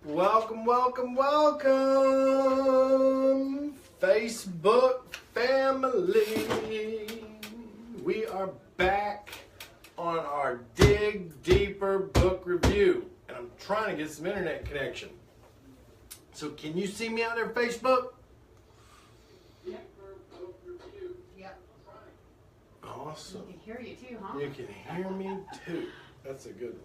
Welcome, welcome, welcome, Facebook family. We are back on our Dig Deeper book review, and I'm trying to get some internet connection. So can you see me out there, Facebook? Yep. Awesome. We can hear you too, huh? You can hear me too. That's a good one.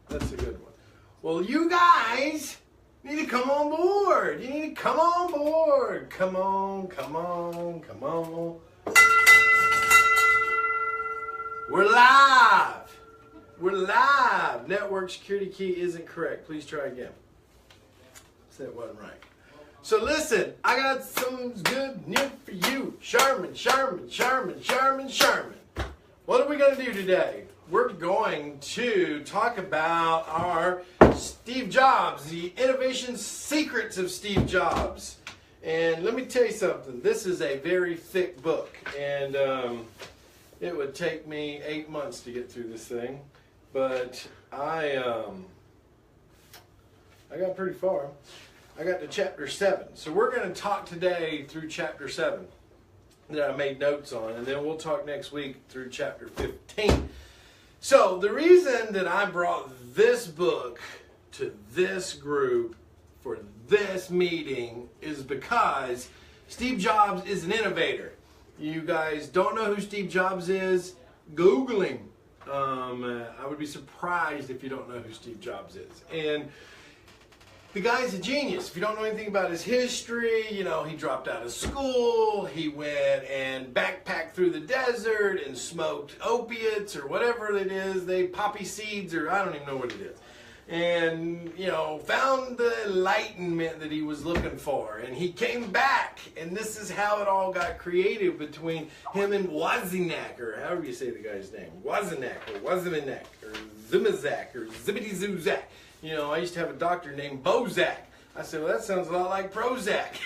That's a good one. Well, you guys need to come on board. You need to come on board. Come on, come on, come on. We're live. We're live. Network security key isn't correct. Please try again. That wasn't right. So listen, I got some good news for you. Sherman. What are we going to do today? We're going to talk about our Steve Jobs, the innovation secrets of Steve Jobs. And let me tell you something. This is a very thick book. And it would take me 8 months to get through this thing. But I got pretty far. I got to chapter 7. So we're going to talk today through chapter 7 that I made notes on. And then we'll talk next week through chapter 15. So the reason that I brought this book to this group for this meeting is because Steve Jobs is an innovator. You guys don't know who Steve Jobs is? Google him. I would be surprised if you don't know who Steve Jobs is. And the guy's a genius. If you don't know anything about his history, you know, he dropped out of school, he went and backpacked through the desert and smoked opiates or whatever it is, poppy seeds, or I don't even know what it is. And, you know, found the enlightenment that he was looking for. And he came back, and this is how it all got created between him and Wozniak, or however you say the guy's name, Wozniak, or Wozniak, or Zimazak, or Zibbity Zoozak. You know, I used to have a doctor named Bozak. I said, well, that sounds a lot like Prozac.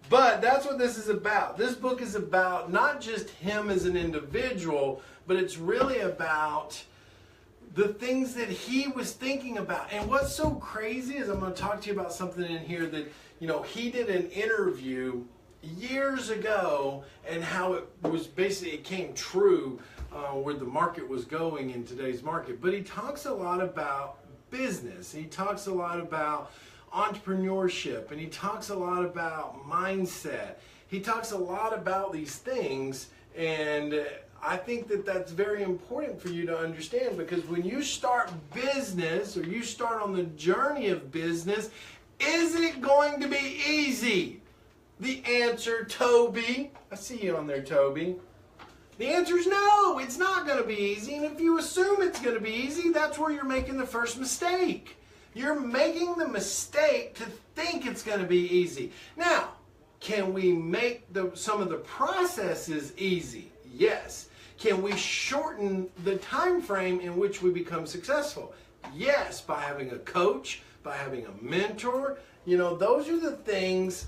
But that's what this is about. This book is about not just him as an individual, but it's really about the things that he was thinking about. And what's so crazy is I'm going to talk to you about something in here that, you know, he did an interview years ago and how it was basically, it came true where the market was going in today's market. But he talks a lot about business. He talks a lot about entrepreneurship, and he talks a lot about mindset. He talks a lot about these things, and I think that that's very important for you to understand, because when you start business, or you start on the journey of business, is it going to be easy? The answer, Toby. I see you on there, Toby. The answer is no, it's not going to be easy. And if you assume it's going to be easy, that's where you're making the first mistake. You're making the mistake to think it's going to be easy. Now, can we make some of the processes easy? Yes. Can we shorten the time frame in which we become successful? Yes, by having a coach, by having a mentor. You know, those are the things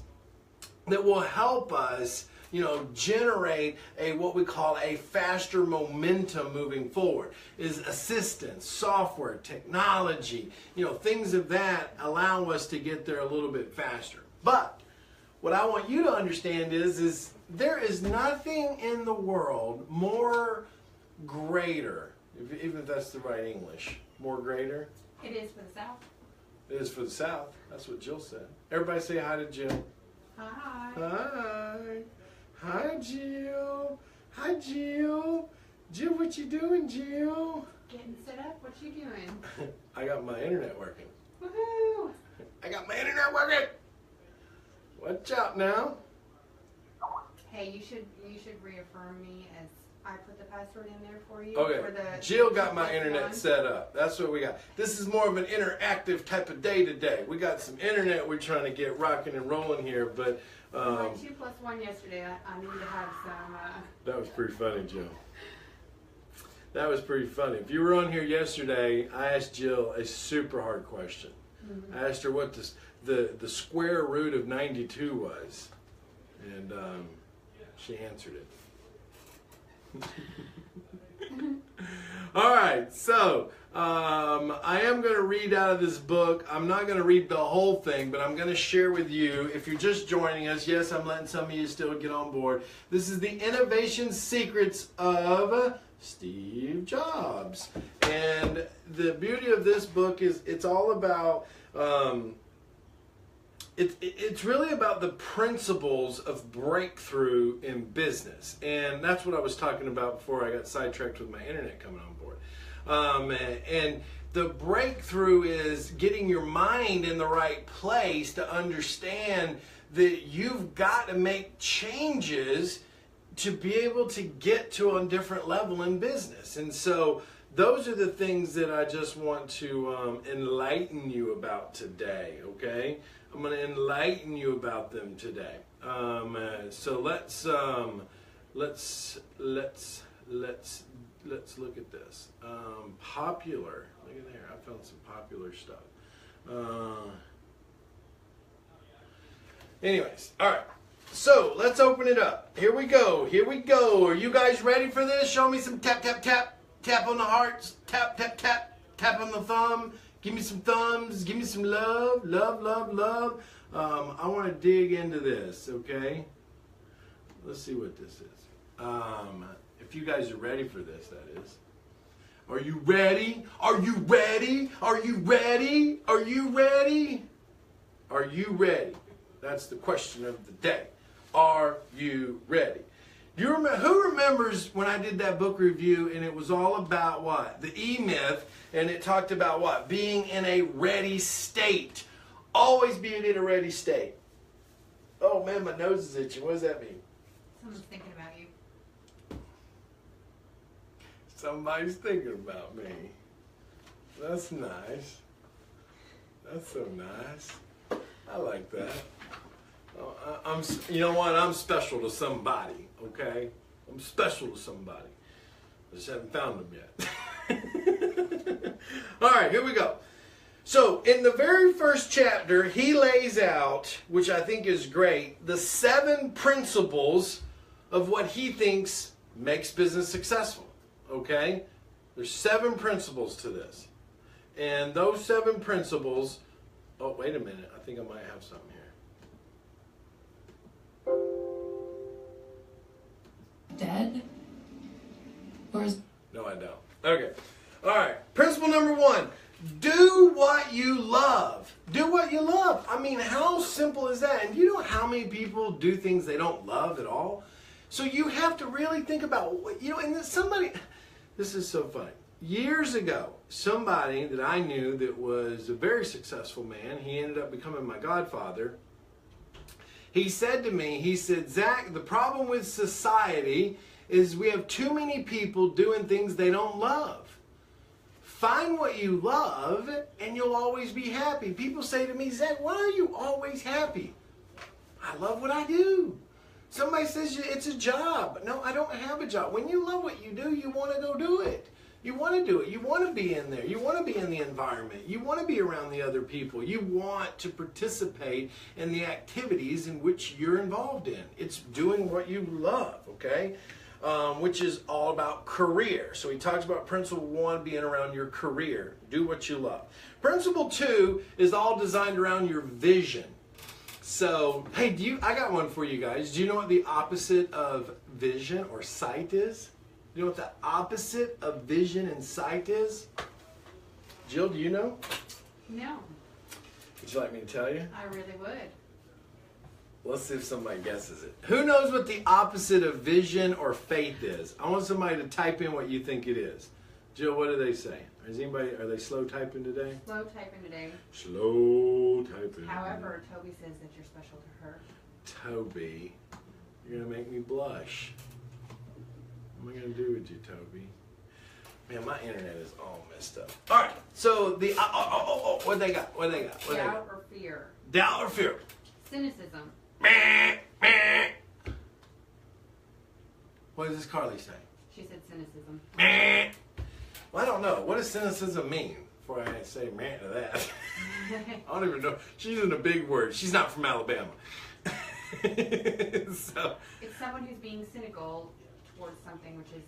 that will help us, you know, generate what we call a faster momentum moving forward. Is assistance, software, technology, you know, things of that allow us to get there a little bit faster. But what I want you to understand is there is nothing in the world more greater, even if that's the right English, more greater. It is for the South. It is for the South. That's what Jill said. Everybody say hi to Jill. Hi. Hi. Hi, Jill. Hi, Jill. Jill, what you doing, Jill? Getting set up. What you doing? I got my internet working. Woohoo! I got my internet working. Watch out now. Hey, you should reaffirm me as I put the password in there for you. Okay. For the Jill got my internet one. set up. That's what we got. This is more of an interactive type of day today. We got some internet we're trying to get rocking and rolling here, but My 2 plus 1 yesterday. I need to have some. That was pretty funny, Jill. That was pretty funny. If you were on here yesterday, I asked Jill a super hard question. Mm-hmm. I asked her what the square root of 92 was, and she answered it. All right, so I am going to read out of this book. I'm not going to read the whole thing, but I'm going to share with you. If you're just joining us, yes, I'm letting some of you still get on board. This is the Innovation Secrets of Steve Jobs. And the beauty of this book is it's all about... It's really about the principles of breakthrough in business. And that's what I was talking about before I got sidetracked with my internet coming on board. And the breakthrough is getting your mind in the right place to understand that you've got to make changes to be able to get to a different level in business. And so those are the things that I just want to enlighten you about today, okay? I'm going to enlighten you about them today. So let's look at this. Popular. Look at there. I found some popular stuff. Anyways, all right. So let's open it up. Here we go. Here we go. Are you guys ready for this? Show me some tap, tap, tap. Tap on the hearts. Tap, tap, tap. Tap on the thumb. Give me some thumbs. Give me some love. Love, love, love. I want to dig into this, okay? Let's see what this is. If you guys are ready for this, that is. Are you ready? Are you ready? Are you ready? Are you ready? Are you ready? That's the question of the day. Are you ready? You remember, who remembers when I did that book review and it was all about what? The E-Myth, and it talked about what? Being in a ready state. Always being in a ready state. Oh man, my nose is itching. What does that mean? Someone's thinking about you. Somebody's thinking about me. That's nice. That's so nice. I like that. You know what? I'm special to somebody, okay? I'm special to somebody. I just haven't found them yet. All right, here we go. So, in the very first chapter, he lays out, which I think is great, the 7 principles of what he thinks makes business successful, okay? There's 7 principles to this. And those 7 principles... Oh, wait a minute. I think I might have something here. Dead? Or is... No, I don't. Okay. All right. Principle number 1. Do what you love. Do what you love. I mean, how simple is that? And you know how many people do things they don't love at all? So you have to really think about, you know, and somebody, this is so funny. Years ago, somebody that I knew that was a very successful man, he ended up becoming my godfather. He said to me, he said, Zach, the problem with society is we have too many people doing things they don't love. Find what you love and you'll always be happy. People say to me, Zach, why are you always happy? I love what I do. Somebody says it's a job. No, I don't have a job. When you love what you do, you want to go do it. You want to do it. You want to be in there. You want to be in the environment. You want to be around the other people. You want to participate in the activities in which you're involved in. It's doing what you love, okay? Which is all about career. So he talks about principle 1 being around your career. Do what you love. Principle 2 is all designed around your vision. So, hey, I got one for you guys. Do you know what the opposite of vision or sight is? You know what the opposite of vision and sight is? Jill, do you know? No. Would you like me to tell you? I really would. Let's see if somebody guesses it. Who knows what the opposite of vision or faith is? I want somebody to type in what you think it is. Jill, what do they say? Are they slow typing today? Slow typing today. Slow typing. However, Toby says that you're special to her. Toby, you're going to make me blush. What am I going to do with you, Toby? Man, my internet is all messed up. All right, so what they got? What they got? Doubt or fear. Doubt or fear. Cynicism. What does Carly say? She said cynicism. Well, I don't know. What does cynicism mean? Before I say man to that. I don't even know. She's in a big word. She's not from Alabama. So. It's someone who's being cynical towards something, which is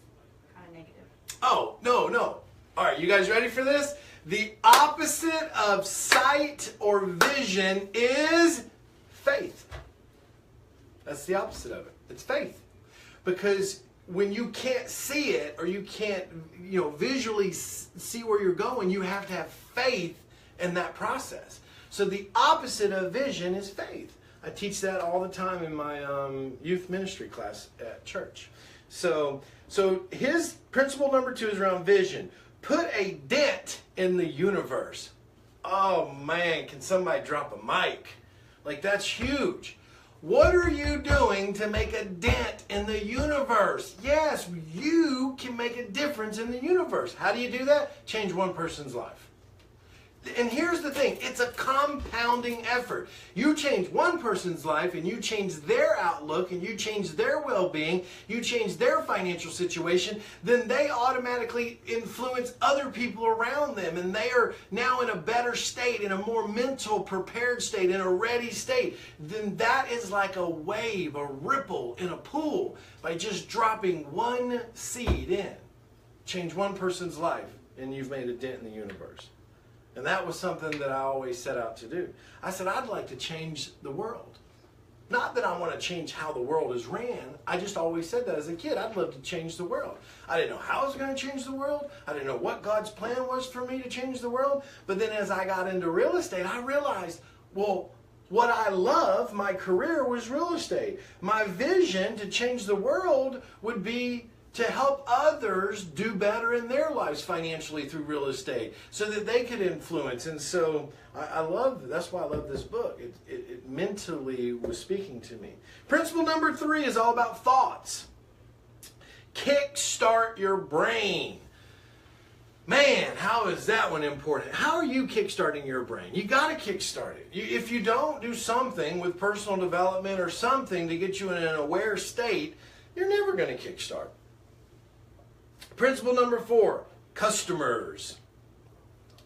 kind of negative. Oh, no, no. All right, you guys ready for this? The opposite of sight or vision is faith. That's the opposite of it. It's faith. Because when you can't see it or you can't, visually see where you're going, you have to have faith in that process. So the opposite of vision is faith. I teach that all the time in my youth ministry class at church. So his principle number 2 is around vision. Put a dent in the universe. Oh man, can somebody drop a mic? Like, that's huge. What are you doing to make a dent in the universe? Yes, you can make a difference in the universe. How do you do that? Change one person's life. And here's the thing, it's a compounding effort. You change one person's life and you change their outlook and you change their well-being, you change their financial situation, then they automatically influence other people around them, and they are now in a better state, in a more mental prepared state, in a ready state. Then that is like a wave, a ripple in a pool by just dropping one seed in. Change one person's life and you've made a dent in the universe. And that was something that I always set out to do. I said, I'd like to change the world. Not that I want to change how the world is ran. I just always said that as a kid. I'd love to change the world. I didn't know how I was going to change the world. I didn't know what God's plan was for me to change the world. But then as I got into real estate, I realized, well, what I love, my career, was real estate. My vision to change the world would be to help others do better in their lives financially through real estate so that they could influence. And so that's why I love this book. It mentally was speaking to me. Principle number 3 is all about thoughts. Kickstart your brain. Man, how is that one important? How are you kickstarting your brain? You got to kickstart it. If you don't do something with personal development or something to get you in an aware state, you're never going to kickstart. Principle number 4, customers.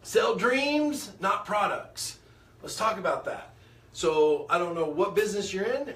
Sell dreams, not products. Let's talk about that. So I don't know what business you're in.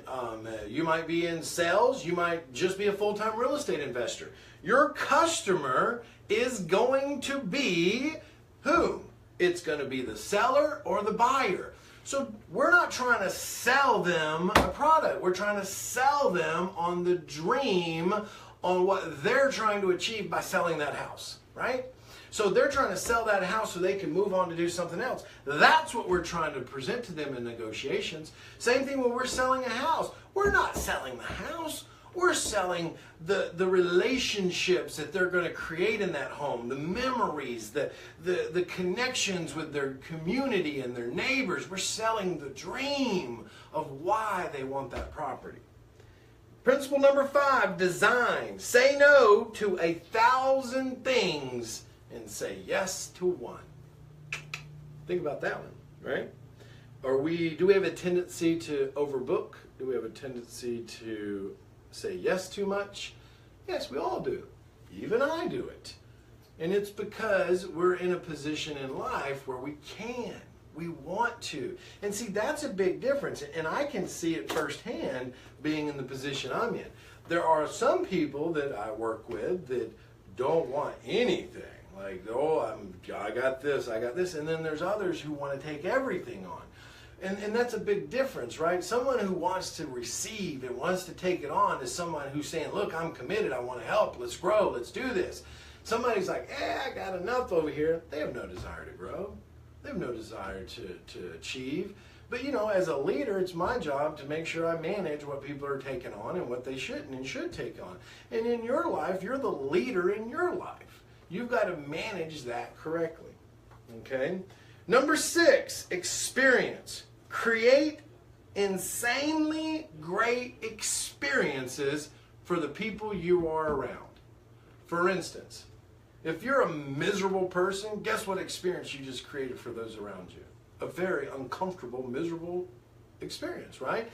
You might be in sales. You might just be a full-time real estate investor. Your customer is going to be whom? It's going to be the seller or the buyer. So we're not trying to sell them a product. We're trying to sell them on the dream, on what they're trying to achieve by selling that house, right? So they're trying to sell that house so they can move on to do something else. That's what we're trying to present to them in negotiations. Same thing when we're selling a house. We're not selling the house. We're selling the relationships that they're going to create in that home, the memories, the connections with their community and their neighbors. We're selling the dream of why they want that property. Principle number 5, design. Say no to 1,000 things and say yes to one. Think about that one, right? Do we have a tendency to overbook? Do we have a tendency to say yes too much? Yes, we all do. Even I do it. And it's because we're in a position in life where we can. We want to. And see, that's a big difference. And I can see it firsthand being in the position I'm in. There are some people that I work with that don't want anything. Like, oh, I got this. And then there's others who want to take everything on. And that's a big difference, right? Someone who wants to receive and wants to take it on is someone who's saying, look, I'm committed. I want to help. Let's grow. Let's do this. Somebody's like, I got enough over here. They have no desire to grow. They have no desire to achieve. But, as a leader, it's my job to make sure I manage what people are taking on and what they shouldn't and should take on. And in your life, you're the leader in your life. You've got to manage that correctly. Okay? Number 6, experience. Create insanely great experiences for the people you are around. For instance, if you're a miserable person, guess what experience you just created for those around you? A very uncomfortable, miserable experience, right?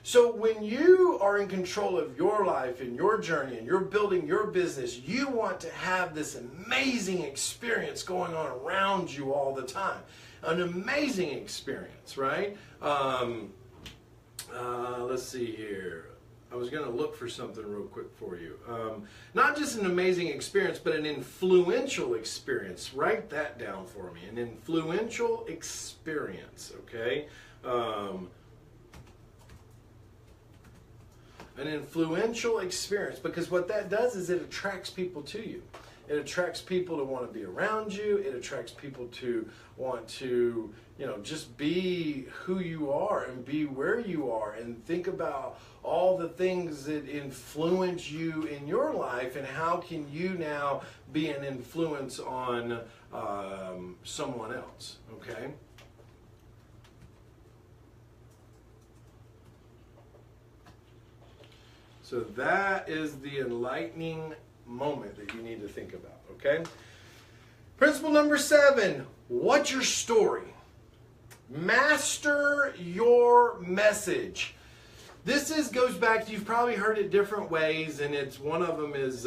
So when you are in control of your life and your journey and you're building your business, you want to have this amazing experience going on around you all the time. An amazing experience, right? Let's see here. I was going to look for something real quick for you. Not just an amazing experience, but an influential experience. Write that down for me. An influential experience, okay? An influential experience, because what that does is it attracts people to you. It attracts people to want to be around you. It attracts people to want to, just be who you are and be where you are and think about all the things that influence you in your life and how can you now be an influence on someone else, okay? So that is the enlightening moment that you need to think about, okay? Principle number 7, what's your story? Master your message. This goes back to, you've probably heard it different ways, and it's one of them is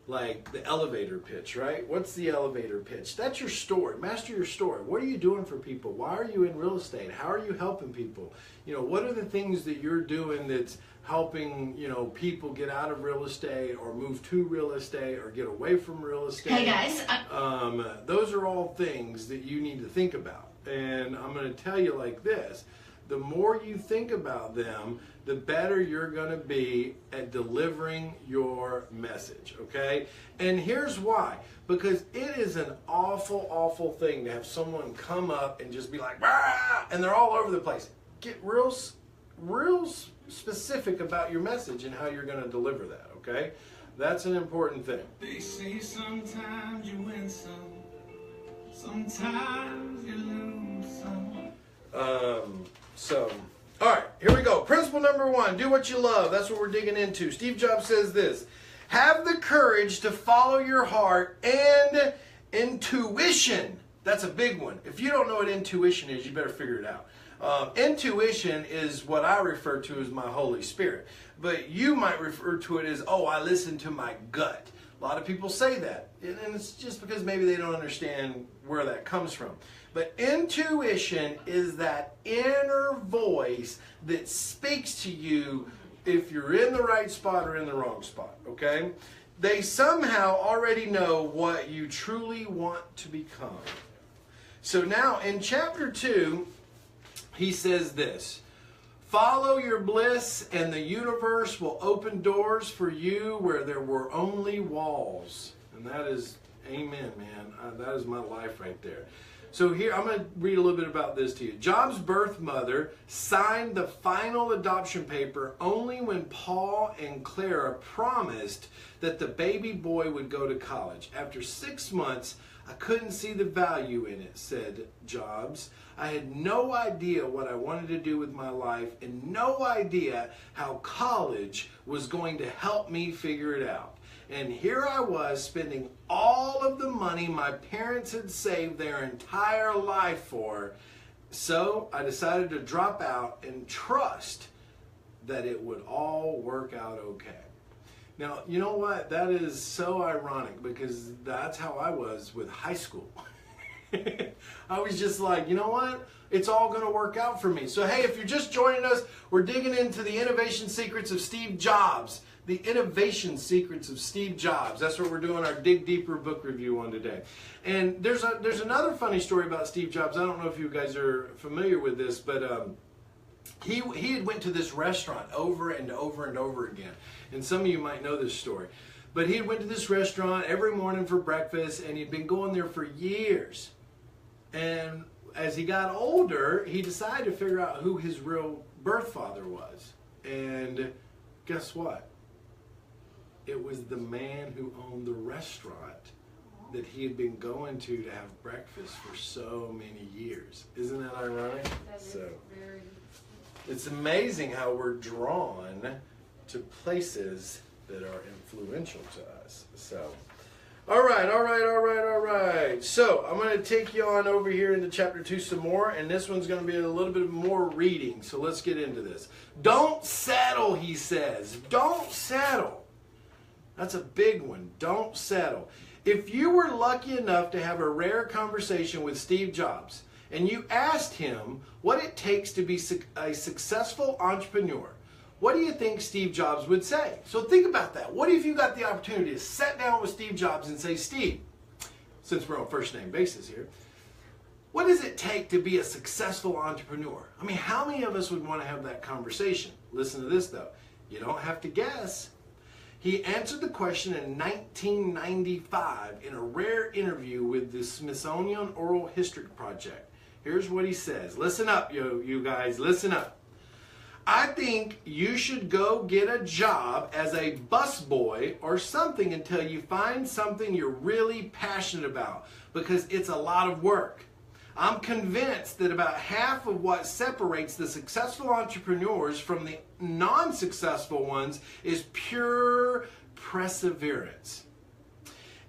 like the elevator pitch, right? What's the elevator pitch? That's your story. Master your story. What are you doing for people? Why are you in real estate? How are you helping people? What are the things that you're doing that's helping, people get out of real estate or move to real estate or get away from real estate? Hey guys. Those are all things that you need to think about. And I'm going to tell you like this. The more you think about them, the better you're going to be at delivering your message, okay? And here's why. Because it is an awful, awful thing to have someone come up and just be like, "Rah!" And they're all over the place. Get real specific about your message and how you're going to deliver that, okay? That's an important thing. They say sometimes you win some, sometimes you lose some. All right, here we go. Principle number 1, do what you love. That's what we're digging into. Steve Jobs says this: have the courage to follow your heart and intuition. That's a big one. If you don't know what intuition is, you better figure it out. Intuition is what I refer to as my Holy Spirit. But you might refer to it as, I listen to my gut. A lot of people say that. And it's just because maybe they don't understand where that comes from. But intuition is that inner voice that speaks to you if you're in the right spot or in the wrong spot, okay? They somehow already know what you truly want to become. So now in chapter 2, he says this: follow your bliss and the universe will open doors for you where there were only walls. And that is, amen, man. That is my life right there. So here, I'm going to read a little bit about this to you. Job's birth mother signed the final adoption paper only when Paul and Clara promised that the baby boy would go to college. After 6 months, I couldn't see the value in it, said Jobs. I had no idea what I wanted to do with my life and no idea how college was going to help me figure it out. And here I was spending all of the money my parents had saved their entire life for. So I decided to drop out and trust that it would all work out okay. Now, you know what? That is so ironic because that's how I was with high school. I was just like, you know what? It's all going to work out for me. So, hey, if you're just joining us, we're digging into the innovation secrets of Steve Jobs. The innovation secrets of Steve Jobs. That's what we're doing our Dig Deeper book review on today. And there's another funny story about Steve Jobs. I don't know if you guys are familiar with this, but he had went to this restaurant over and over and over again. And some of you might know this story. But he went to this restaurant every morning for breakfast, and he'd been going there for years. And as he got older, he decided to figure out who his real birth father was. And guess what? It was the man who owned the restaurant that he had been going to have breakfast for so many years. Isn't that ironic? That is very... It's amazing how we're drawn to places that are influential to us. So, all right. So, I'm going to take you on over here into chapter 2 some more, and this one's going to be a little bit more reading. So, let's get into this. Don't settle, he says. Don't settle. That's a big one. Don't settle. If you were lucky enough to have a rare conversation with Steve Jobs, and you asked him what it takes to be a successful entrepreneur, what do you think Steve Jobs would say? So think about that. What if you got the opportunity to sit down with Steve Jobs and say, Steve, since we're on first name basis here, what does it take to be a successful entrepreneur? I mean, how many of us would want to have that conversation? Listen to this though. You don't have to guess. He answered the question in 1995 in a rare interview with the Smithsonian Oral History Project. Here's what he says. Listen up, you guys, listen up. I think you should go get a job as a busboy or something until you find something you're really passionate about, because it's a lot of work. I'm convinced that about half of what separates the successful entrepreneurs from the non-successful ones is pure perseverance.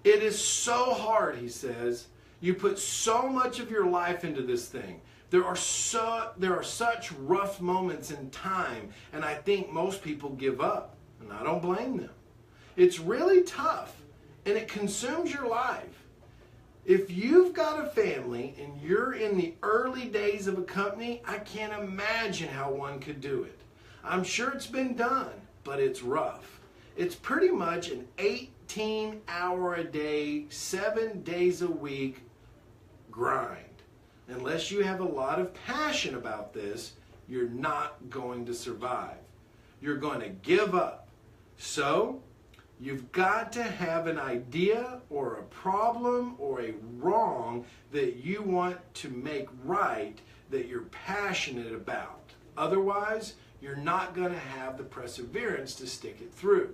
It is so hard, he says. You put so much of your life into this thing. There are such rough moments in time, and I think most people give up, and I don't blame them. It's really tough, and it consumes your life. If you've got a family and you're in the early days of a company, I can't imagine how one could do it. I'm sure it's been done, but it's rough. It's pretty much an 18-hour-a-day, 7 days a week grind. Unless you have a lot of passion about this, you're not going to survive. You're going to give up. So, you've got to have an idea or a problem or a wrong that you want to make right, that you're passionate about. Otherwise, you're not going to have the perseverance to stick it through.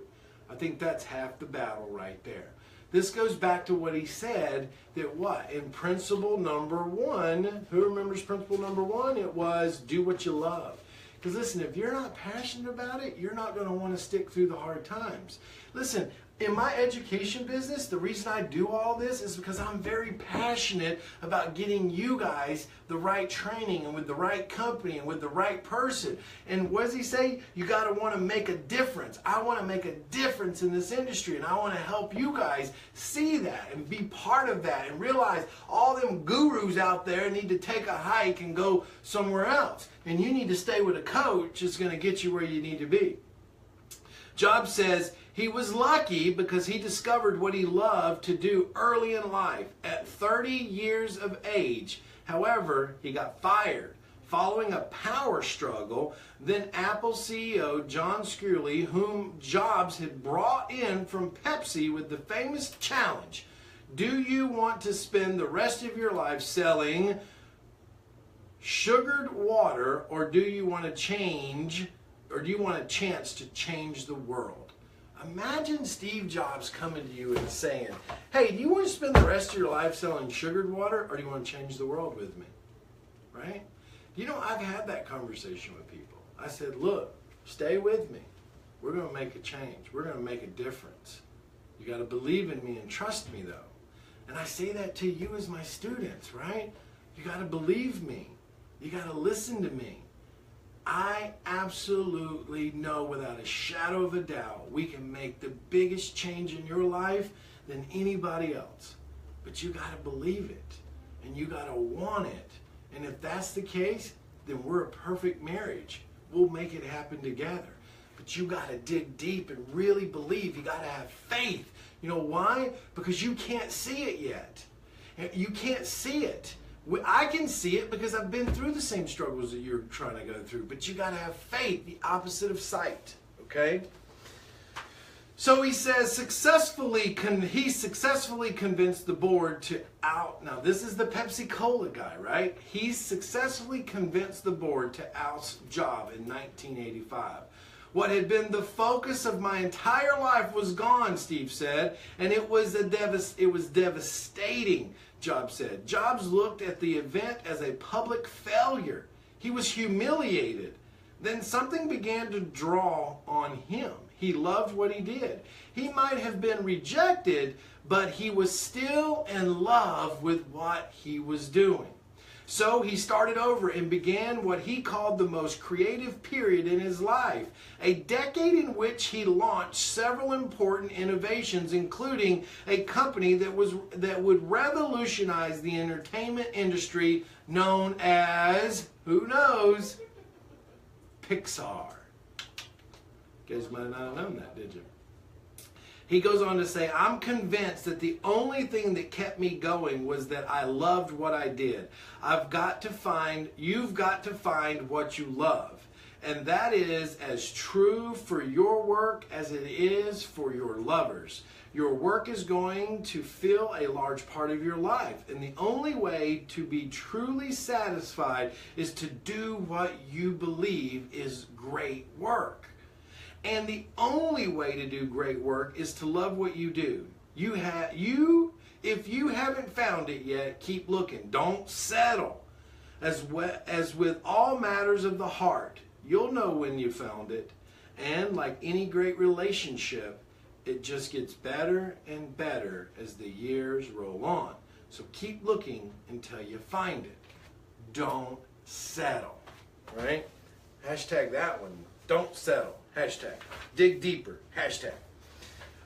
I think that's half the battle right there. This goes back to what he said, that what? In principle number 1, who remembers principle number 1? It was do what you love. Because listen, if you're not passionate about it, you're not going to want to stick through the hard times. Listen, in my education business, the reason I do all this is because I'm very passionate about getting you guys the right training and with the right company and with the right person. And what does he say? You got to want to make a difference. I want to make a difference in this industry, and I want to help you guys see that and be part of that and realize all them gurus out there need to take a hike and go somewhere else. And you need to stay with a coach that's going to get you where you need to be. Jobs says he was lucky because he discovered what he loved to do early in life at 30 years of age. However, he got fired following a power struggle. Then Apple CEO John Sculley, whom Jobs had brought in from Pepsi with the famous challenge, do you want to spend the rest of your life selling sugared water, or do you want a chance to change the world? Imagine Steve Jobs coming to you and saying, hey, do you want to spend the rest of your life selling sugared water, or do you want to change the world with me? Right? You know, I've had that conversation with people. I said, look, stay with me. We're going to make a change. We're going to make a difference. You got to believe in me and trust me, though. And I say that to you as my students, right? You got to believe me. You got to listen to me. I absolutely know without a shadow of a doubt we can make the biggest change in your life than anybody else. But you got to believe it, and you got to want it. And if that's the case, then we're a perfect marriage. We'll make it happen together. But you got to dig deep and really believe. You got to have faith. You know why? Because you can't see it yet. You can't see it. I can see it because I've been through the same struggles that you're trying to go through. But you got to have faith, the opposite of sight. Okay? So he says he successfully convinced the board to now this is the Pepsi-Cola guy, right? He successfully convinced the board to oust Jobs in 1985. What had been the focus of my entire life was gone, Steve said, and it was devastating, Jobs said. Jobs looked at the event as a public failure. He was humiliated. Then something began to draw on him. He loved what he did. He might have been rejected, but he was still in love with what he was doing. So he started over and began what he called the most creative period in his life, a decade in which he launched several important innovations, including a company that would revolutionize the entertainment industry known as, who knows, Pixar. You guys might not have known that, did you? He goes on to say, I'm convinced that the only thing that kept me going was that I loved what I did. You've got to find what you love. And that is as true for your work as it is for your lovers. Your work is going to fill a large part of your life. And the only way to be truly satisfied is to do what you believe is great work. And the only way to do great work is to love what you do. If you haven't found it yet, keep looking. Don't settle. As with all matters of the heart, you'll know when you found it. And like any great relationship, it just gets better and better as the years roll on. So keep looking until you find it. Don't settle. Right? Hashtag that one. Don't settle. Hashtag. Dig deeper. Hashtag.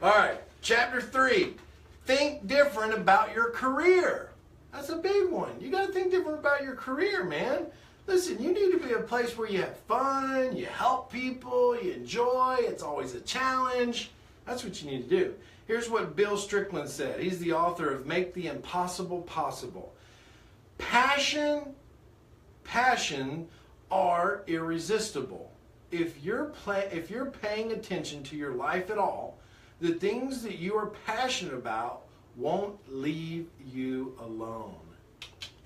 All right. Chapter 3. Think different about your career. That's a big one. You got to think different about your career, man. Listen, you need to be a place where you have fun, you help people, you enjoy. It's always a challenge. That's what you need to do. Here's what Bill Strickland said. He's the author of Make the Impossible Possible. Passion are irresistible. If you're paying attention to your life at all, the things that you are passionate about won't leave you alone.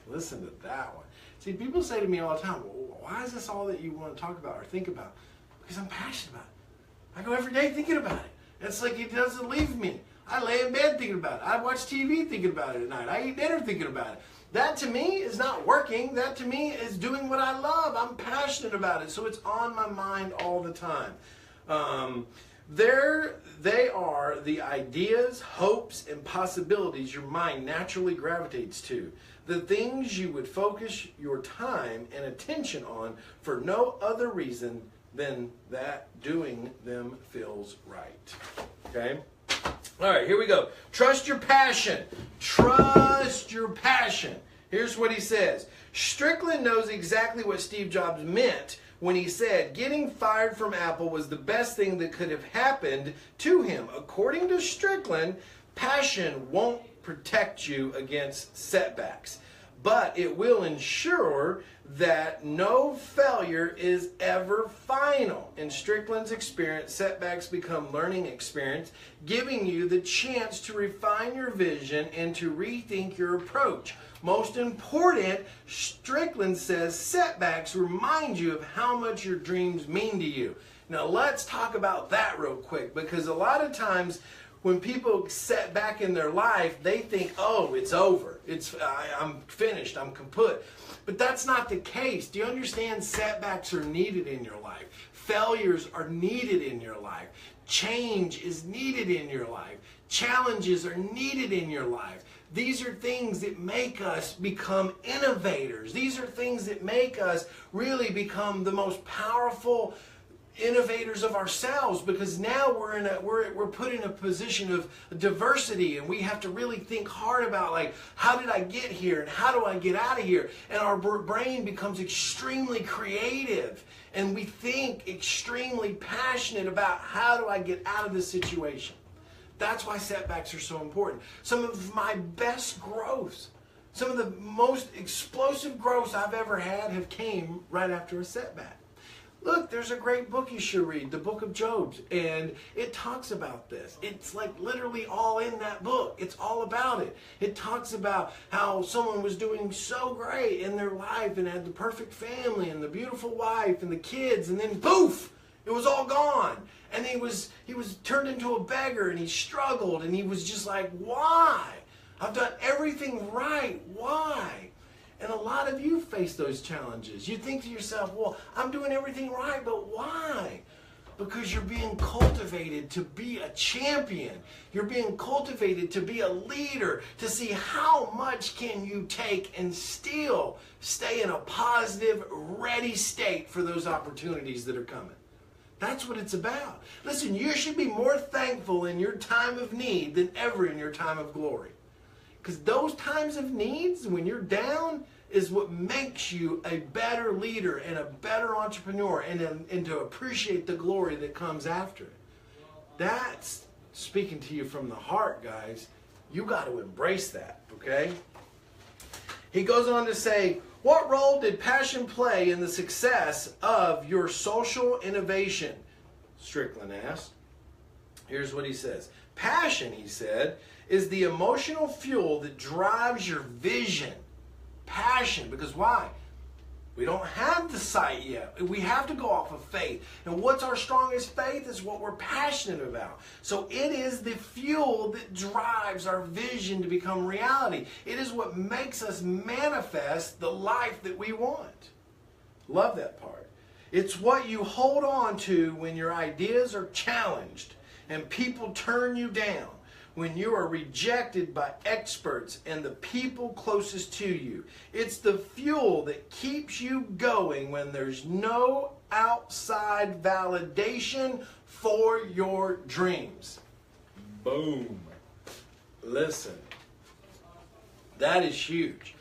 Listen to that one. See, people say to me all the time, well, why is this all that you want to talk about or think about? Because I'm passionate about it. I go every day thinking about it. It's like it doesn't leave me. I lay in bed thinking about it. I watch TV thinking about it at night. I eat dinner thinking about it. That to me is not working. That to me is doing what I love. I'm passionate about it. So it's on my mind all the time. They are the ideas, hopes, and possibilities your mind naturally gravitates to. The things you would focus your time and attention on for no other reason than that doing them feels right. Okay? All right, here we go. Trust your passion. Trust your passion. Here's what he says. Strickland knows exactly what Steve Jobs meant when he said getting fired from Apple was the best thing that could have happened to him. According to Strickland, passion won't protect you against setbacks, but it will ensure that no failure is ever final. In Strickland's experience, setbacks become learning experience, giving you the chance to refine your vision and to rethink your approach. Most important, Strickland says setbacks remind you of how much your dreams mean to you. Now let's talk about that real quick, because a lot of times when people set back in their life, they think, oh, it's over. I'm finished. I'm kaput. But that's not the case. Do you understand? Setbacks are needed in your life. Failures are needed in your life. Change is needed in your life. Challenges are needed in your life. These are things that make us become innovators. These are things that make us really become the most powerful innovators of ourselves, because now we're put in a position of diversity, and we have to really think hard about, like, how did I get here and how do I get out of here? And our brain becomes extremely creative, and we think extremely passionate about how do I get out of this situation. That's why setbacks are so important. Some of my best growths, some of the most explosive growths I've ever had have came right after a setback. Look, there's a great book you should read, the book of Job, and it talks about this. It's like literally all in that book. It's all about it. It talks about how someone was doing so great in their life and had the perfect family and the beautiful wife and the kids, and then poof, it was all gone. And he was turned into a beggar, and he struggled, and he was just like, why? I've done everything right. Why? And a lot of you face those challenges. You think to yourself, well, I'm doing everything right, but why? Because you're being cultivated to be a champion. You're being cultivated to be a leader, to see how much can you take and still stay in a positive, ready state for those opportunities that are coming. That's what it's about. Listen, you should be more thankful in your time of need than ever in your time of glory. Because those times of needs, when you're down, is what makes you a better leader and a better entrepreneur, and to appreciate the glory that comes after it. That's speaking to you from the heart, guys. You got to embrace that, okay? He goes on to say, what role did passion play in the success of your social innovation? Strickland asked. Here's what he says. Passion, he said, is the emotional fuel that drives your vision. Passion, because why? We don't have the sight yet. We have to go off of faith. And what's our strongest faith is what we're passionate about. So it is the fuel that drives our vision to become reality. It is what makes us manifest the life that we want. Love that part. It's what you hold on to when your ideas are challenged and people turn you down. When you are rejected by experts and the people closest to you. It's the fuel that keeps you going when there's no outside validation for your dreams. Boom. Listen, that is huge.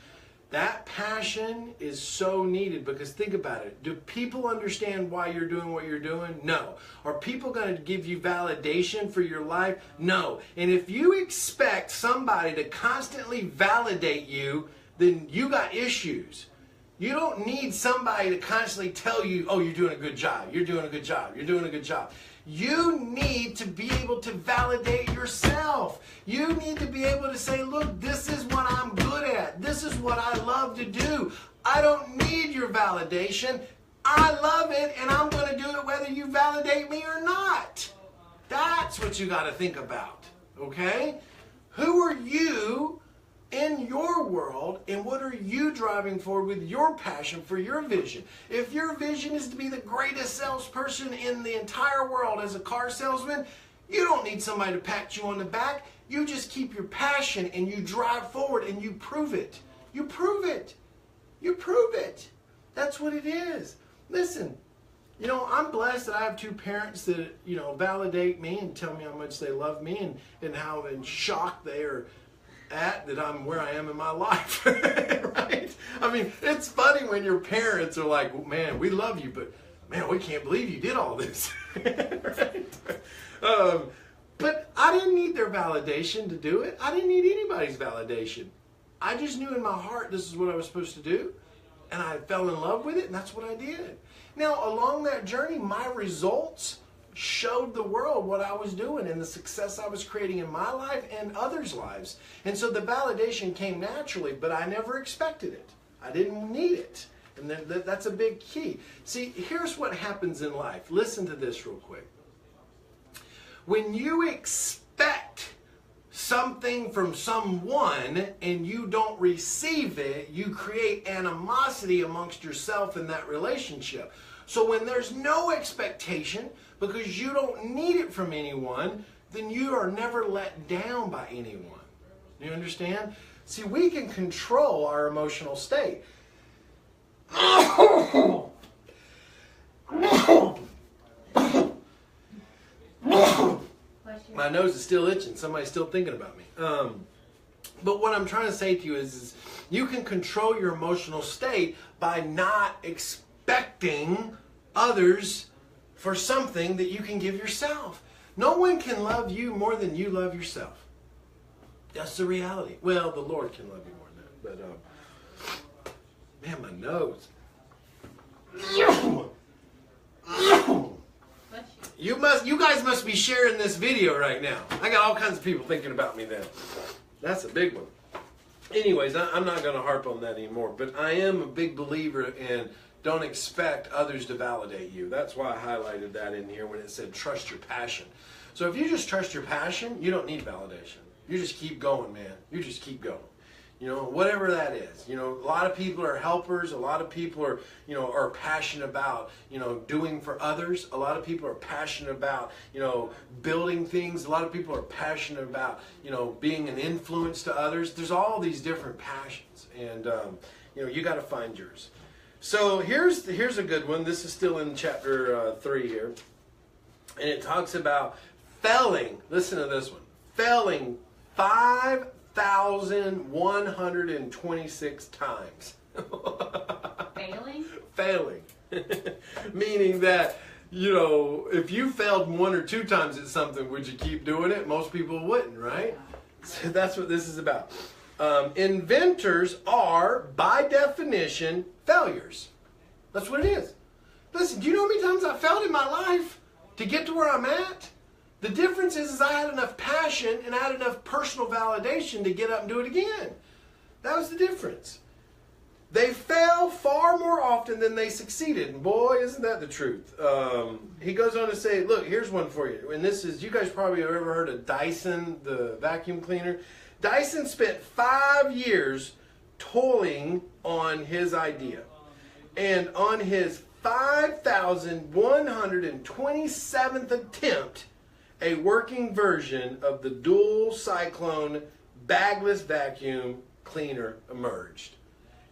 That passion is so needed, because think about it. Do people understand why you're doing what you're doing? No. Are people going to give you validation for your life? No. And if you expect somebody to constantly validate you, then you got issues. You don't need somebody to constantly tell you, oh, you're doing a good job, you're doing a good job, you're doing a good job. You need to be able to validate yourself. You need to be able to say, look, this is what I'm good at. This is what I love to do. I don't need your validation. I love it, and I'm going to do it whether you validate me or not. That's what you got to think about, okay? Who are you in your world, and what are you driving for with your passion for your vision? If your vision is to be the greatest salesperson in the entire world as a car salesman, you don't need somebody to pat you on the back. You just keep your passion and you drive forward and you prove it. You prove it. You prove it. That's what it is. Listen, you know, I'm blessed that I have two parents that, you know, validate me and tell me how much they love me, and how in shock they are at that I'm where I am in my life. Right? I mean, it's funny when your parents are like, man, we love you, but man, we can't believe you did all this. Right? But I didn't need their validation to do it. I didn't need anybody's validation. I just knew in my heart this is what I was supposed to do, and I fell in love with it, and that's what I did. Now, along that journey, my results showed the world what I was doing and the success I was creating in my life and others' lives. And so the validation came naturally, but I never expected it. I didn't need it. And that's a big key. See, here's what happens in life. Listen to this real quick. When you expect something from someone and you don't receive it, you create animosity amongst yourself in that relationship. So when there's no expectation, because you don't need it from anyone, then you are never let down by anyone. You understand? See, we can control our emotional state. My nose is still itching. Somebody's still thinking about me. But what I'm trying to say to you is you can control your emotional state by not expecting others for something that you can give yourself. No one can love you more than you love yourself. That's the reality. Well, the Lord can love you more than that. But, man, my nose. You guys must be sharing this video right now. I got all kinds of people thinking about me then. That's a big one. Anyways, I'm not going to harp on that anymore. But I am a big believer in don't expect others to validate you. That's why I highlighted that in here when it said trust your passion. So if you just trust your passion, you don't need validation. You just keep going, man. You just keep going. You know, whatever that is. You know, a lot of people are helpers. A lot of people are, you know, are passionate about, you know, doing for others. A lot of people are passionate about, you know, building things. A lot of people are passionate about, you know, being an influence to others. There's all these different passions. And, you know, you got to find yours. So here's a good one. This is still in chapter 3 here. And it talks about felling. Listen to this one. Felling 5,126 times. Failing? Failing. Meaning that, you know, if you failed 1 or 2 times at something, would you keep doing it? Most people wouldn't, right? So that's what this is about. Inventors are, by definition, failures. That's what it is. Listen, do you know how many times I failed in my life to get to where I'm at? The difference is I had enough passion and I had enough personal validation to get up and do it again. That was the difference. They fail far more often than they succeeded. And boy, isn't that the truth. He goes on to say, look, here's one for you. And this is, you guys probably have ever heard of Dyson, the vacuum cleaner. Dyson spent 5 years toiling on his idea. And on his 5,127th attempt, a working version of the dual cyclone bagless vacuum cleaner emerged.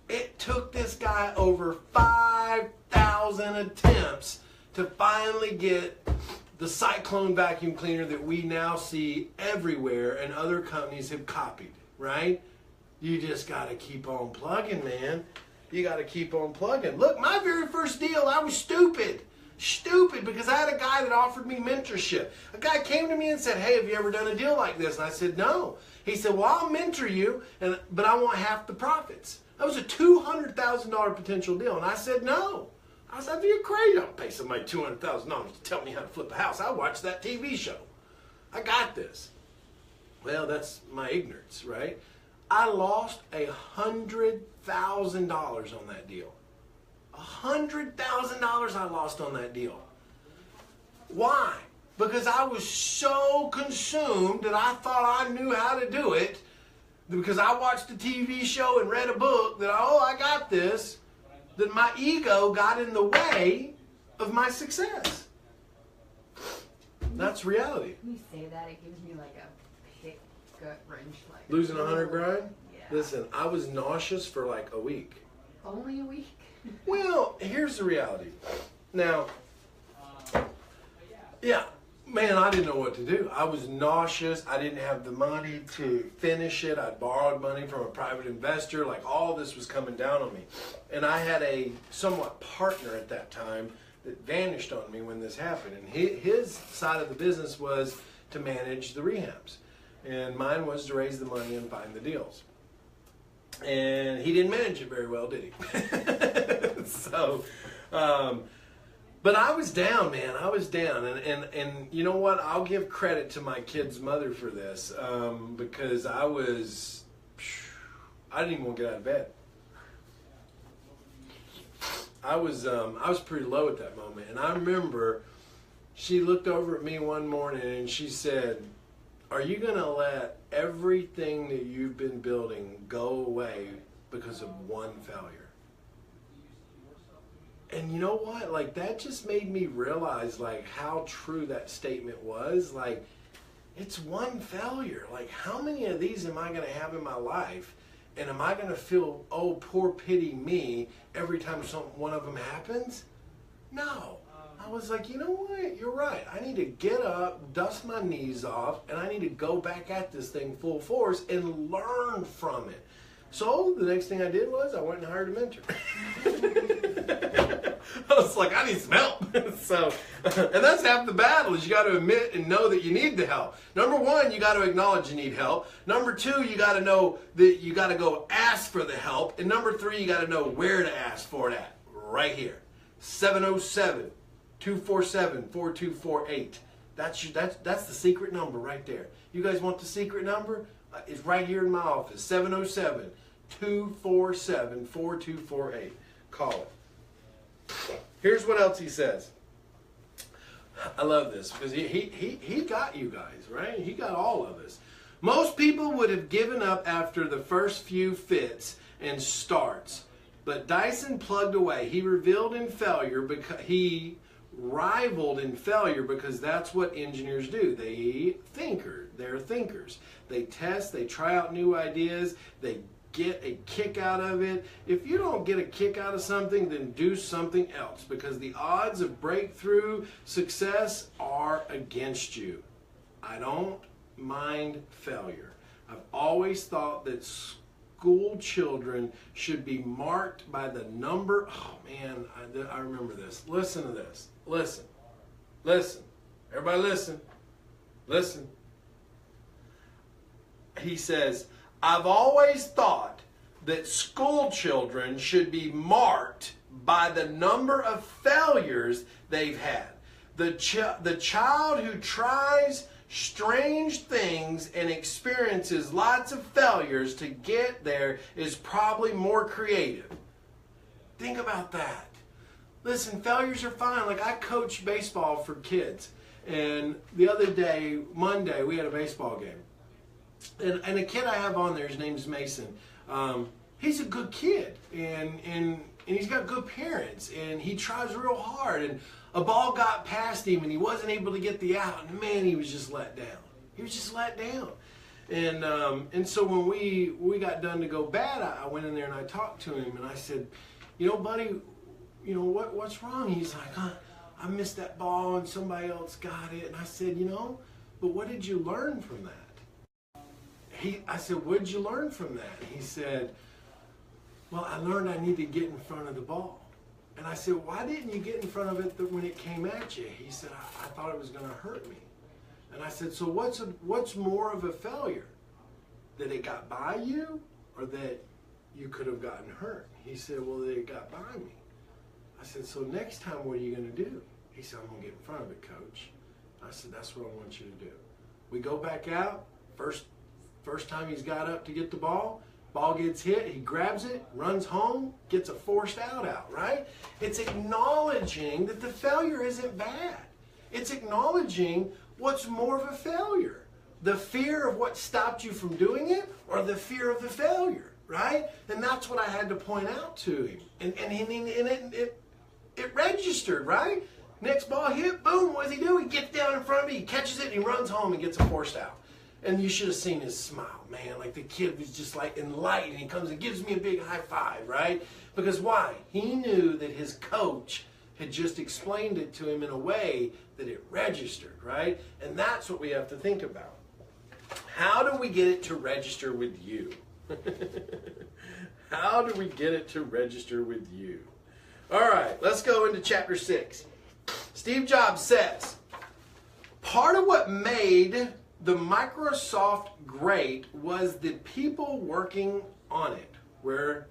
It took this guy over 5,000 attempts to finally get the cyclone vacuum cleaner that we now see everywhere and other companies have copied, right? You just got to keep on plugging, man. You got to keep on plugging. Look, my very first deal, I was stupid. Stupid, because I had a guy that offered me mentorship. A guy came to me and said, hey, have you ever done a deal like this? And I said, no. He said, well, I'll mentor you, but I want half the profits. That was a $200,000 potential deal. And I said, no. I said, you're crazy. I'll pay somebody $200,000 to tell me how to flip a house. I watched that TV show. I got this. Well, that's my ignorance, right? I lost $100,000 on that deal. $100,000 I lost on that deal. Why? Because I was so consumed that I thought I knew how to do it, because I watched a TV show and read a book that, I got this, that my ego got in the way of my success. That's reality. When you say that, it gives me like a pit gut wrench. Like Losing 100 grand? Yeah. Listen, I was nauseous for like a week. Only a week? Well, here's the reality. Now, yeah, man, I didn't know what to do. I was nauseous. I didn't have the money to finish it. I borrowed money from a private investor. Like, all this was coming down on me. And I had a somewhat partner at that time that vanished on me when this happened. And his side of the business was to manage the rehabs. And mine was to raise the money and find the deals. And he didn't manage it very well, did he? So, but I was down, man. I was down. And you know what? I'll give credit to my kid's mother for this, because I didn't even want to get out of bed. I was pretty low at that moment. And I remember she looked over at me one morning and she said, are you going to let everything that you've been building go away because of one failure? And you know what? Like, that just made me realize, like, how true that statement was. Like, it's one failure. Like, how many of these am I going to have in my life? And am I going to feel, oh, poor pity me every time one of them happens? No. I was like, you know what? You're right. I need to get up, dust my knees off, and I need to go back at this thing full force and learn from it. So the next thing I did was I went and hired a mentor. I was like, I need some help. And that's half the battle, is you got to admit and know that you need the help. Number one, you got to acknowledge you need help. Number two, you got to know that you got to go ask for the help. And number three, you got to know where to ask for it at. Right here. 707-247-4248. That's the secret number right there. You guys want the secret number? It's right here in my office. 707-247-4248. Call it. Here's what else he says. I love this because he got you guys, right? He got all of us. Most people would have given up after the first few fits and starts, but Dyson plugged away. He rivaled in failure because that's what engineers do. They're thinkers. They test, they try out new ideas, they get a kick out of it. If you don't get a kick out of something, then do something else, because the odds of breakthrough success are against you. I don't mind failure. I've always thought that school children should be marked by the number. Oh man, I remember this. Listen to this. Listen. Everybody listen. He says, I've always thought that school children should be marked by the number of failures they've had. The child who tries strange things and experiences lots of failures to get there is probably more creative. Think about that. Listen, failures are fine. Like, I coach baseball for kids. And the other day, Monday, we had a baseball game. And a kid I have on there, his name's Mason. He's a good kid. And he's got good parents. And he tries real hard. And a ball got past him and he wasn't able to get the out. And man, he was just let down. And so when we got done to go bat, I went in there and I talked to him and I said, buddy, what's wrong? He's like, I missed that ball and somebody else got it. And I said, but what did you learn from that? I said, what did you learn from that? He said, well, I learned I need to get in front of the ball. And I said, why didn't you get in front of it when it came at you? He said, I thought it was going to hurt me. And I said, so what's more of a failure? That it got by you or that you could have gotten hurt? He said, well, that it got by me. I said, so next time what are you going to do? He said, I'm going to get in front of it, coach. I said, that's what I want you to do. We go back out. First time he's got up to get the ball gets hit, he grabs it, runs home, gets a forced out, right? It's acknowledging that the failure isn't bad. It's acknowledging what's more of a failure. The fear of what stopped you from doing it or the fear of the failure, right? And that's what I had to point out to him. And it registered, right? Next ball hit, boom, what does he do? He gets down in front of me, he catches it, and he runs home and gets a forced out. And you should have seen his smile, man. Like, the kid was just like enlightened. He comes and gives me a big high five, right? Because why? He knew that his coach had just explained it to him in a way that it registered, right? And that's what we have to think about. How do we get it to register with you? How do we get it to register with you? All right, let's go into chapter 6. Steve Jobs says, part of what made the Microsoft great was the people working on it. The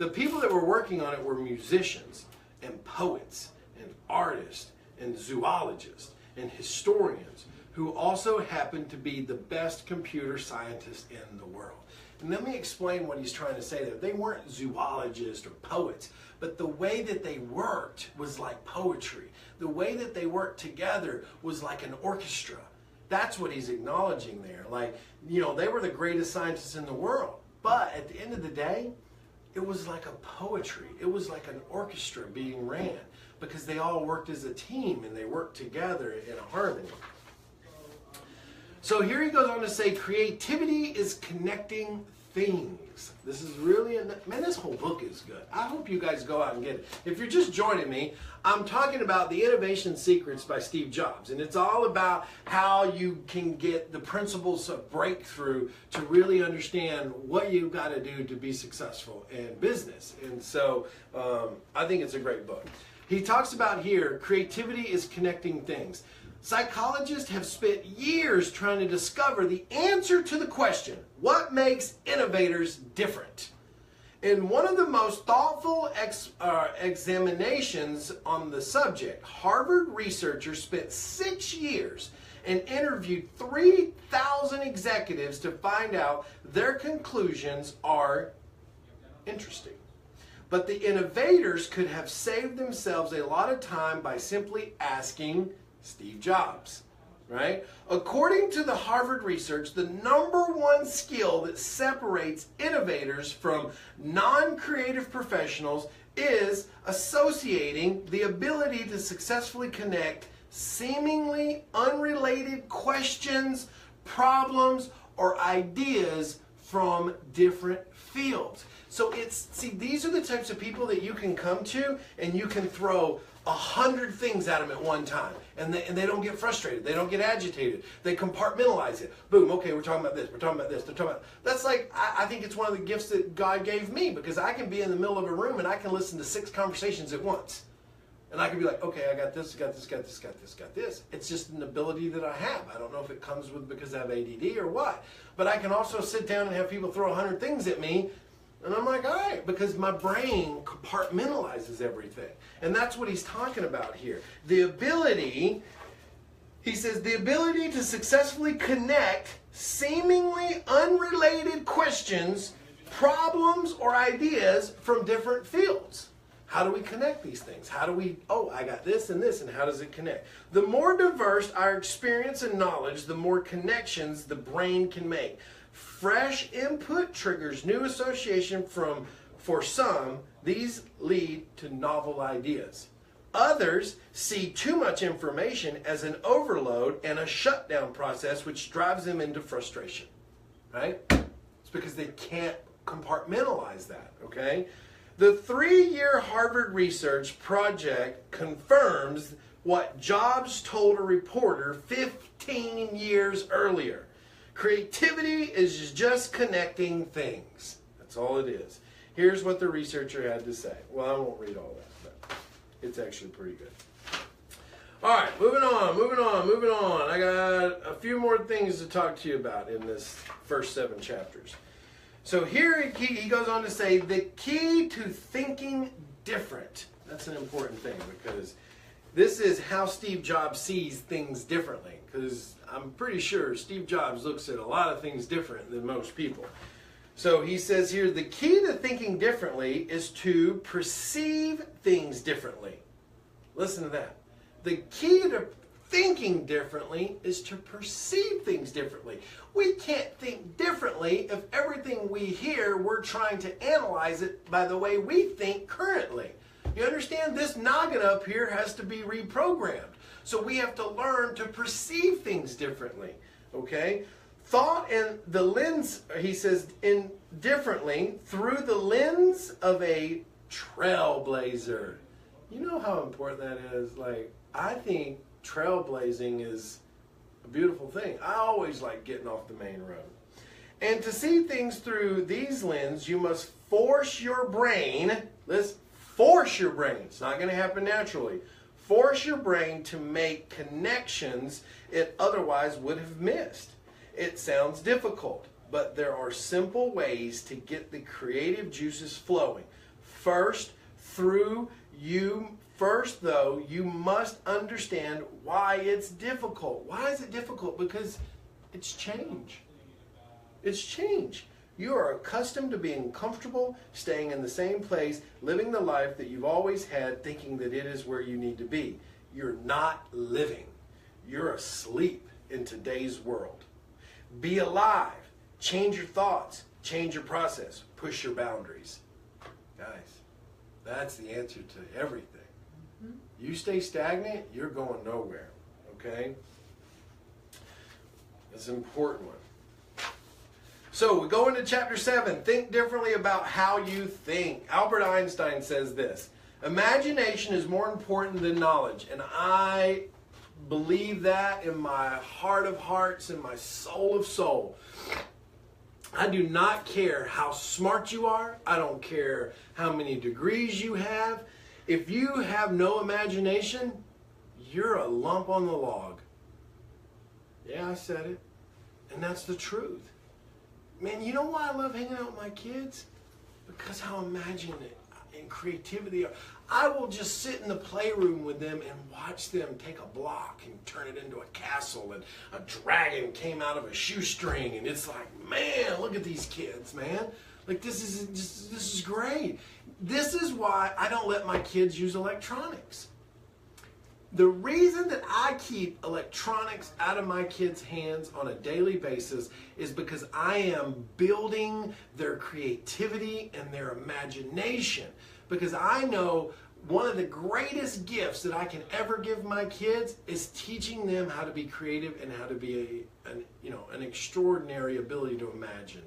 people that were working on it were musicians and poets and artists and zoologists and historians who also happened to be the best computer scientists in the world. And let me explain what he's trying to say there. They weren't zoologists or poets, but the way that they worked was like poetry. The way that they worked together was like an orchestra. That's what he's acknowledging there. Like, they were the greatest scientists in the world. But at the end of the day, it was like a poetry. It was like an orchestra being ran because they all worked as a team and they worked together in harmony. So here he goes on to say, creativity is connecting things. This is really, man, this whole book is good. I hope you guys go out and get it. If you're just joining me, I'm talking about The Innovation Secrets by Steve Jobs. And it's all about how you can get the principles of breakthrough to really understand what you've got to do to be successful in business. And so I think it's a great book. He talks about here, creativity is connecting things. Psychologists have spent years trying to discover the answer to the question, what makes innovators different? In one of the most thoughtful examinations on the subject, Harvard researchers spent 6 years and interviewed 3,000 executives to find out their conclusions are interesting. But the innovators could have saved themselves a lot of time by simply asking Steve Jobs. right? According to the Harvard research, the #1 skill that separates innovators from non-creative professionals is associating the ability to successfully connect seemingly unrelated questions, problems, or ideas from different fields. So these are the types of people that you can come to and you can throw 100 things at them at one time, and they don't get frustrated, they don't get agitated, they compartmentalize it. Boom, okay, we're talking about this, we're talking about this, they're talking about. That's like, I think it's one of the gifts that God gave me, because I can be in the middle of a room and I can listen to 6 conversations at once. And I can be like, okay, I got this, got this, got this, got this, got this. It's just an ability that I have. I don't know if it comes with because I have ADD or what. But I can also sit down and have people throw 100 things at me, and I'm like, all right, because my brain compartmentalizes everything. And that's what he's talking about here. The ability, he says, the ability to successfully connect seemingly unrelated questions, problems, or ideas from different fields. How do we connect these things? How do we, oh, I got this, and how does it connect? The more diverse our experience and knowledge, the more connections the brain can make. Fresh input triggers new association for some, these lead to novel ideas. Others see too much information as an overload and a shutdown process, which drives them into frustration, right? It's because they can't compartmentalize that, okay? The 3-year Harvard research project confirms what Jobs told a reporter 15 years earlier. Creativity is just connecting things. That's all it is. Here's what the researcher had to say. Well, I won't read all that, but it's actually pretty good. All right, moving on. I got a few more things to talk to you about in this first 7 chapters. So here he goes on to say the key to thinking different. That's an important thing, because this is how Steve Jobs sees things differently. Because I'm pretty sure Steve Jobs looks at a lot of things different than most people. So he says here, the key to thinking differently is to perceive things differently. Listen to that. The key to thinking differently is to perceive things differently. We can't think differently if everything we hear, we're trying to analyze it by the way we think currently. You understand? This noggin up here has to be reprogrammed. So we have to learn to perceive things differently, okay? Thought and the lens, he says, in differently through the lens of a trailblazer. You know how important that is? Like, I think trailblazing is a beautiful thing. I always like getting off the main road. And to see things through these lenses, you must force your brain, let's force your brain, it's not going to happen naturally, force your brain to make connections it otherwise would have missed. It sounds difficult, but there are simple ways to get the creative juices flowing. First, though, you must understand why it's difficult. Why is it difficult? Because it's change. It's change. You are accustomed to being comfortable, staying in the same place, living the life that you've always had, thinking that it is where you need to be. You're not living. You're asleep in today's world. Be alive. Change your thoughts. Change your process. Push your boundaries. Guys, that's the answer to everything. You stay stagnant, you're going nowhere, okay? It's an important one. So we go into chapter 7, think differently about how you think. Albert Einstein says this, imagination is more important than knowledge. And I believe that in my heart of hearts, in my soul of soul. I do not care how smart you are. I don't care how many degrees you have. If you have no imagination, you're a lump on the log. Yeah, I said it. And that's the truth. Man, you know why I love hanging out with my kids? Because how imaginative and creativity are. I will just sit in the playroom with them and watch them take a block and turn it into a castle, and a dragon came out of a shoestring, and it's like, man, look at these kids, man. Like, this is great. This is why I don't let my kids use electronics. The reason that I keep electronics out of my kids' hands on a daily basis is because I am building their creativity and their imagination. Because I know one of the greatest gifts that I can ever give my kids is teaching them how to be creative and how to be an extraordinary ability to imagine.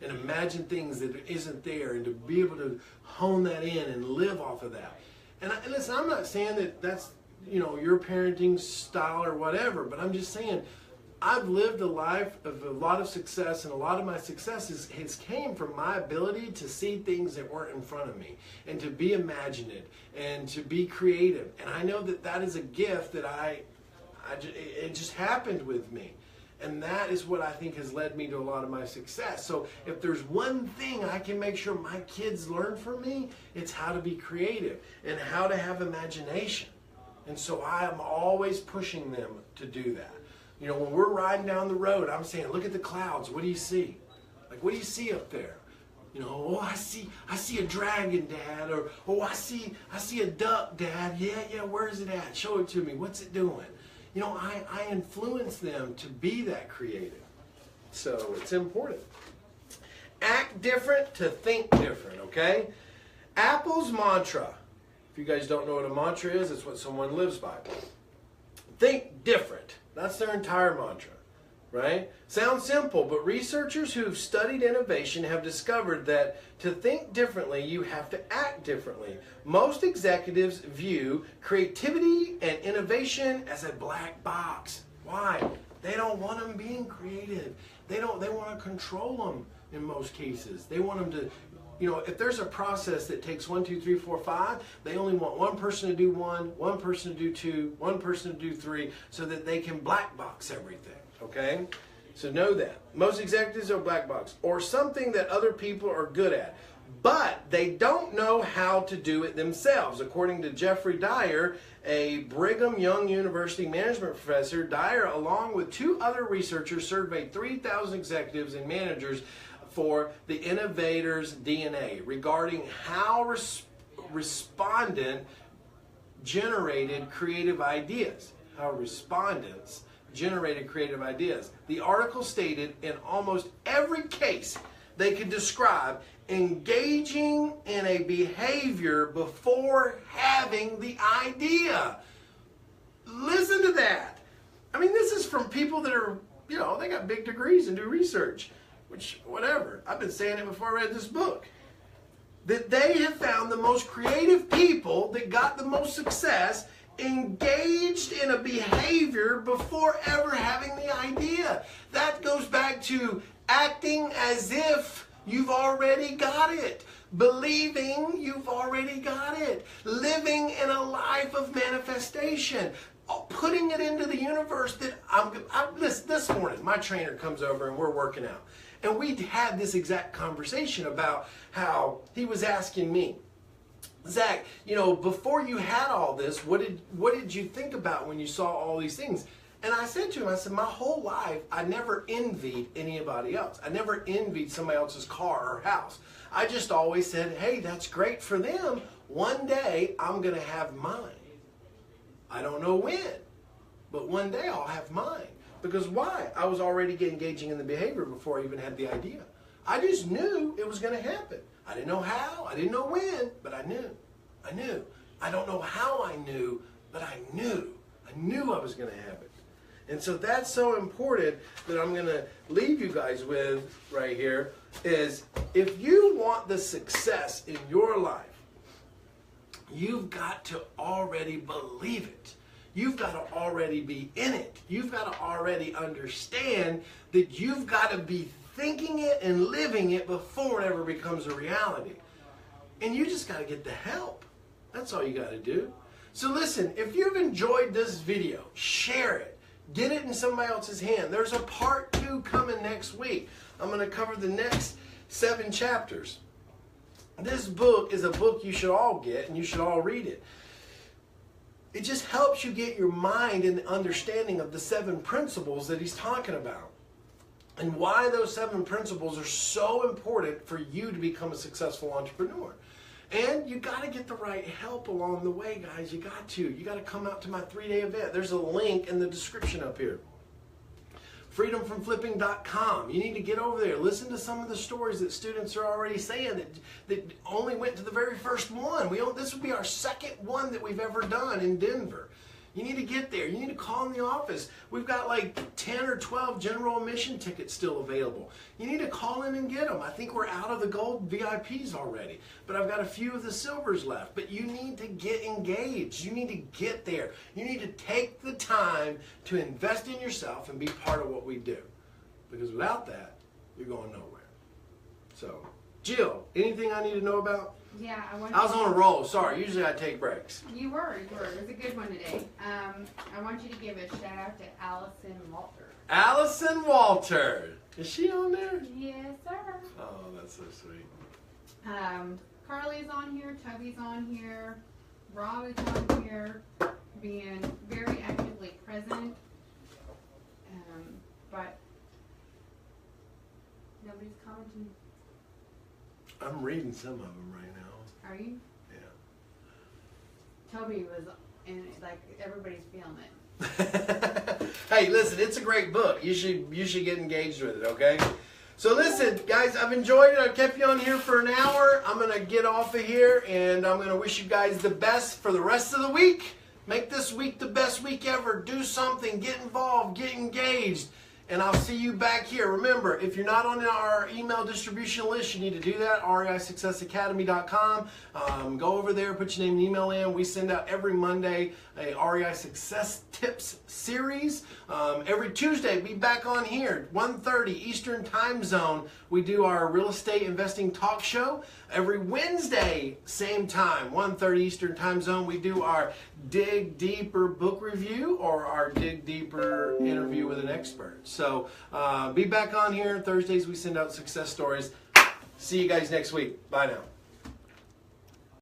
And imagine things that isn't there, and to be able to hone that in and live off of that. And listen, I'm not saying that that's your parenting style or whatever, but I'm just saying I've lived a life of a lot of success, and a lot of my successes has came from my ability to see things that weren't in front of me, and to be imaginative and to be creative. And I know that that is a gift that it just happened with me. And that is what I think has led me to a lot of my success. So if there's one thing I can make sure my kids learn from me, it's how to be creative and how to have imagination. And so I am always pushing them to do that. When we're riding down the road, I'm saying, look at the clouds. What do you see? Like, what do you see up there? Oh, I see a dragon, Dad. Or, oh, I see a duck, Dad. Yeah, where's it at? Show it to me. What's it doing? I influence them to be that creative. So it's important. Act different to think different, okay? Apple's mantra. If you guys don't know what a mantra is, it's what someone lives by. Think different. That's their entire mantra, right? Sounds simple, but researchers who've studied innovation have discovered that to think differently, you have to act differently. Most executives view creativity and innovation as a black box. Why? They don't want them being creative. They want to control them in most cases. They want them to, if there's a process that takes 1, 2, 3, 4, 5, they only want one person to do one person to do 2, one person to do 3, so that they can black box everything, okay? So know that. Most executives are black box, or something that other people are good at, but they don't know how to do it themselves. According to Jeffrey Dyer, a Brigham Young University management professor, Dyer, along with 2 other researchers, surveyed 3,000 executives and managers for the innovator's DNA regarding how respondent generated creative ideas. How respondents generated creative ideas. The article stated in almost every case they could describe engaging in a behavior before having the idea. Listen to that. I mean, this is from people that are, they got big degrees and do research. Which, whatever. I've been saying it before I read this book. That they have found the most creative people that got the most success engaged in a behavior before ever having the idea. That goes back to acting as if you've already got it. Believing you've already got it. Living in a life of manifestation. Putting it into the universe that this morning, my trainer comes over and we're working out. And we had this exact conversation about how he was asking me, Zach, before you had all this, what did you think about when you saw all these things? And I said to him, my whole life, I never envied anybody else. I never envied somebody else's car or house. I just always said, hey, that's great for them. One day, I'm going to have mine. I don't know when, but one day I'll have mine. Because why? I was already engaging in the behavior before I even had the idea. I just knew it was going to happen. I didn't know how, I didn't know when, but I knew. I knew. I don't know how I knew, but I knew. I knew I was going to have it. And so that's so important that I'm going to leave you guys with right here is if you want the success in your life, you've got to already believe it. You've got to already be in it. You've got to already understand that you've got to be thinking it and living it before it ever becomes a reality. And you just got to get the help. That's all you got to do. So listen, if you've enjoyed this video, share it. Get it in somebody else's hand. There's a part 2 coming next week. I'm going to cover the next 7 chapters. This book is a book you should all get and you should all read it. It just helps you get your mind in the understanding of the 7 principles that he's talking about. And why those 7 principles are so important for you to become a successful entrepreneur. And you got to get the right help along the way, guys. You got to. You got to come out to my 3-day event. There's a link in the description up here. freedomfromflipping.com. You need to get over there. Listen to some of the stories that students are already saying that only went to the very first one. This would be our second one that we've ever done in Denver. You need to get there. You need to call in the office. We've got like 10 or 12 general admission tickets still available. You need to call in and get them. I think we're out of the gold VIPs already, but I've got a few of the silvers left. But you need to get engaged. You need to get there. You need to take the time to invest in yourself and be part of what we do. Because without that, you're going nowhere. So, Jill, anything I need to know about? Yeah, I was on a roll. Sorry. Usually I take breaks. You were. It was a good one today. I want you to give a shout out to Allison Walter. Allison Walter. Is she on there? Yes, sir. Oh, that's so sweet. Carly's on here. Tubby's on here. Rob is on here, being very actively present. But nobody's commenting. I'm reading some of them right now. Are you? Yeah. Toby was in it, like everybody's feeling it. Hey, listen, it's a great book. You should get engaged with it, okay? So listen, guys, I've enjoyed it. I've kept you on here for an hour. I'm going to get off of here, and I'm going to wish you guys the best for the rest of the week. Make this week the best week ever. Do something. Get involved. Get engaged. And I'll see you back here. Remember, if you're not on our email distribution list, you need to do that, reisuccessacademy.com. Go over there, put your name and email in. We send out every Monday a REI Success Tips series. Every Tuesday, be back on here, 1:30 Eastern Time Zone. We do our real estate investing talk show. Every Wednesday, same time, 1:30 Eastern Time Zone, we do our Dig Deeper book review or our Dig Deeper interview with an expert. So be back on here. Thursdays, we send out success stories. See you guys next week. Bye now.